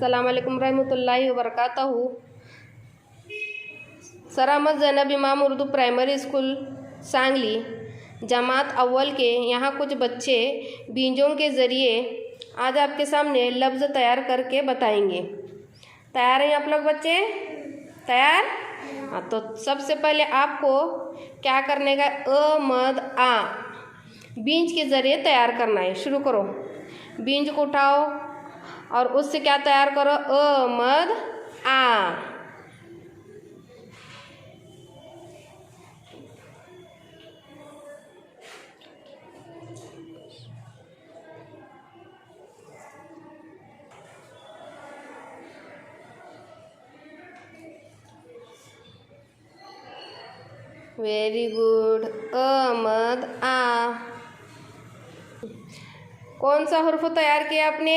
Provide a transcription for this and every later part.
अस्सलाम वालेकुम रहमतुल्लाहि व बरकातहू। सर अहमद ज़ैनब इमाम उर्दू प्राइमरी स्कूल सांगली जमात अव्वल के यहाँ कुछ बच्चे बीजों के ज़रिए आज आपके सामने लफ्ज़ तैयार करके बताएंगे। तैयार हैं आप लोग बच्चे? तैयार? हाँ, तो सबसे पहले आपको क्या करने का, अ मद आ बीज के ज़रिए तैयार करना है। शुरू करो, बीज को उठाओ और उससे क्या तैयार करो, अ मद आ। वेरी गुड, अ मद आ। कौन सा हुर्फ तैयार किया आपने?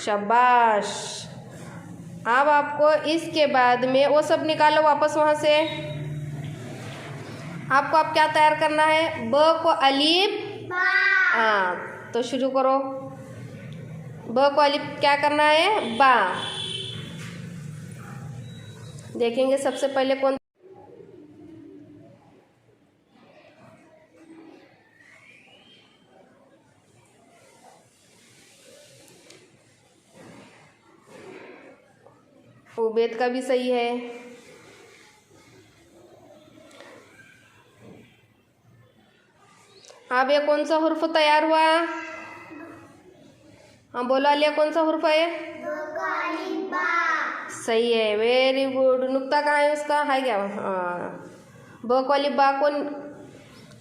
शाबाश। अब आपको इसके बाद में वो सब निकालो वापस वहाँ से। आपको अब क्या तैयार करना है, ब को अलिफ, हाँ तो शुरू करो। ब को अलिफ क्या करना है, बा। देखेंगे सबसे पहले कौन, उबैद का भी सही है। अब ये कौन सा हुर्फ तैयार हुआ? हाँ बोलो अलिया, कौन सा हुर्फ है? सही है, वेरी गुड। नुक्ता कहाँ है उसका, है क्या? हाँ, ब को अलिफ बा को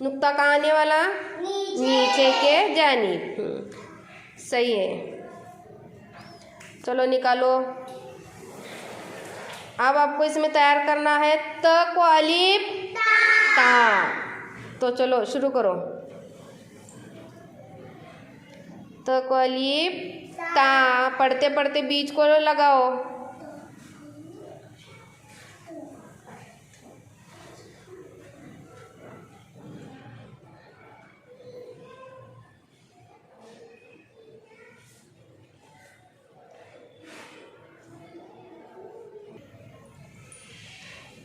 नुक्ता कहाँ आने वाला? नीचे के जानिब। सही है, चलो निकालो। अब आपको इसमें तैयार करना है त को अलिफ ता। तो चलो शुरू करो, त को अलिफ ता। पढ़ते पढ़ते बीज को लगाओ।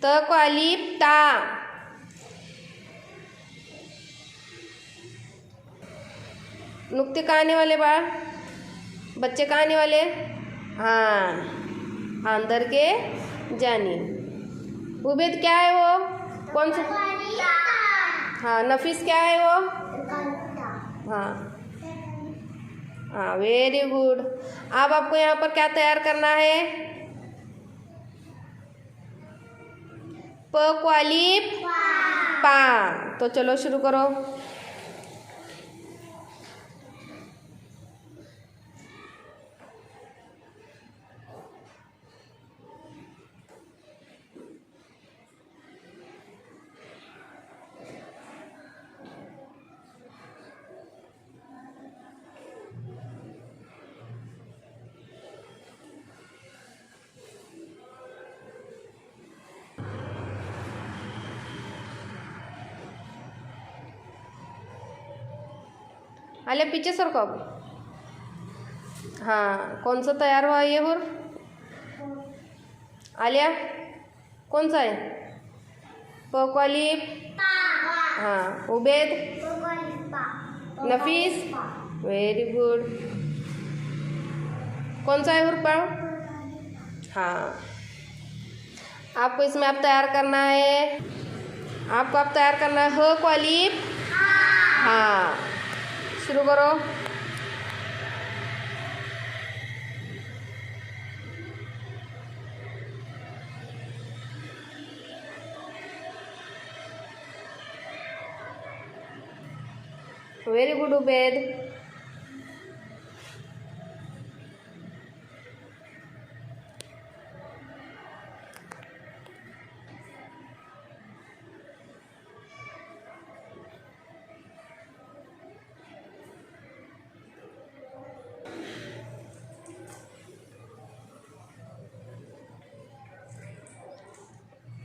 त को अलिफ ता। नुक्ते कहाँ आने वाले बा, बच्चे कहाँ आने वाले? हाँ, अंदर के जानिब। उबैद क्या है वो, कौन सा? हाँ, नफीस क्या है वो? हाँ हाँ, वेरी गुड। अब आपको यहाँ पर क्या तैयार करना है, प को अलिफ पा। तो चलो शुरू करो। आलिया पीछे सरको। हाँ, कौन सा तैयार हुआ ये हुर्फ? आलिया कौन सा है? प को अलिफ, हाँ। उबैद, नफीस, वेरी गुड। कौन सा है हुर्फ? हाँ, आपको इसमें आप तैयार करना है, आपको आप तैयार करना है ह को अलिफ, हाँ। शुरू करो। Very good Ubaid.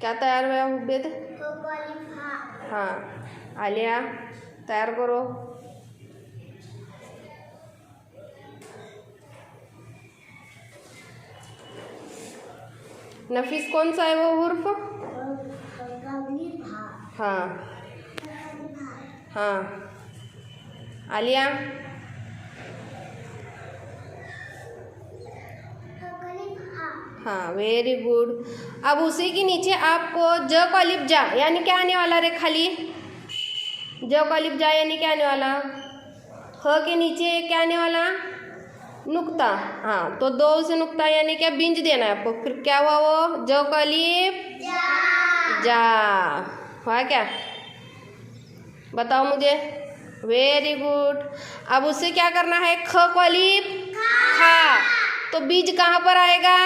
क्या तैयार हुआ उबैद? हाँ, आलिया तैयार करो। नफीस कौन सा है वो हुर्फ? हाँ हाँ। आलिया? हाँ, वेरी गुड। अब उसी के नीचे आपको ज को अलिफ जा यानी क्या आने वाला रे खाली? ज को अलिफ जा यानी क्या आने वाला? ह के नीचे क्या आने वाला? नुक्ता। हाँ, तो दो से नुक्ता यानी क्या बिंज देना है आपको। फिर क्या हुआ वो? ज को अलिफ जा हुआ क्या? बताओ मुझे। Very good. अब उससे क्या करना है? ख को अलिफ खा, तो बीज कहाँ पर आएगा?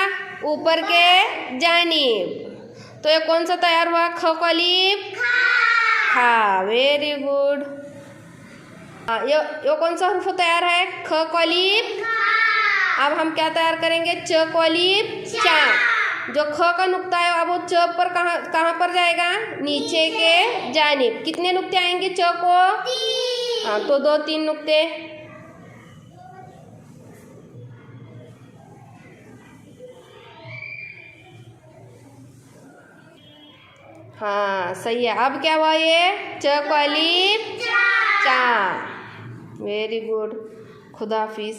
ऊपर के जानिब। तो ये कौन सा तैयार हुआ? ख को अलिफ खा। Very good. ये कौन सा हर्फ तैयार है? ख को अलिफ। अब हम क्या तैयार करेंगे? च को अलिफ चा। जो ख का नुक्ता है अब वो च पर कहाँ पर जाएगा? नीचे के जानिब। कितने नुक्ते आएंगे च को? हाँ, तो 2-3 नुक्ते। हाँ सही है। अब क्या हुआ? ये च को अलिफ चा। Very good. खुदा हाफिज।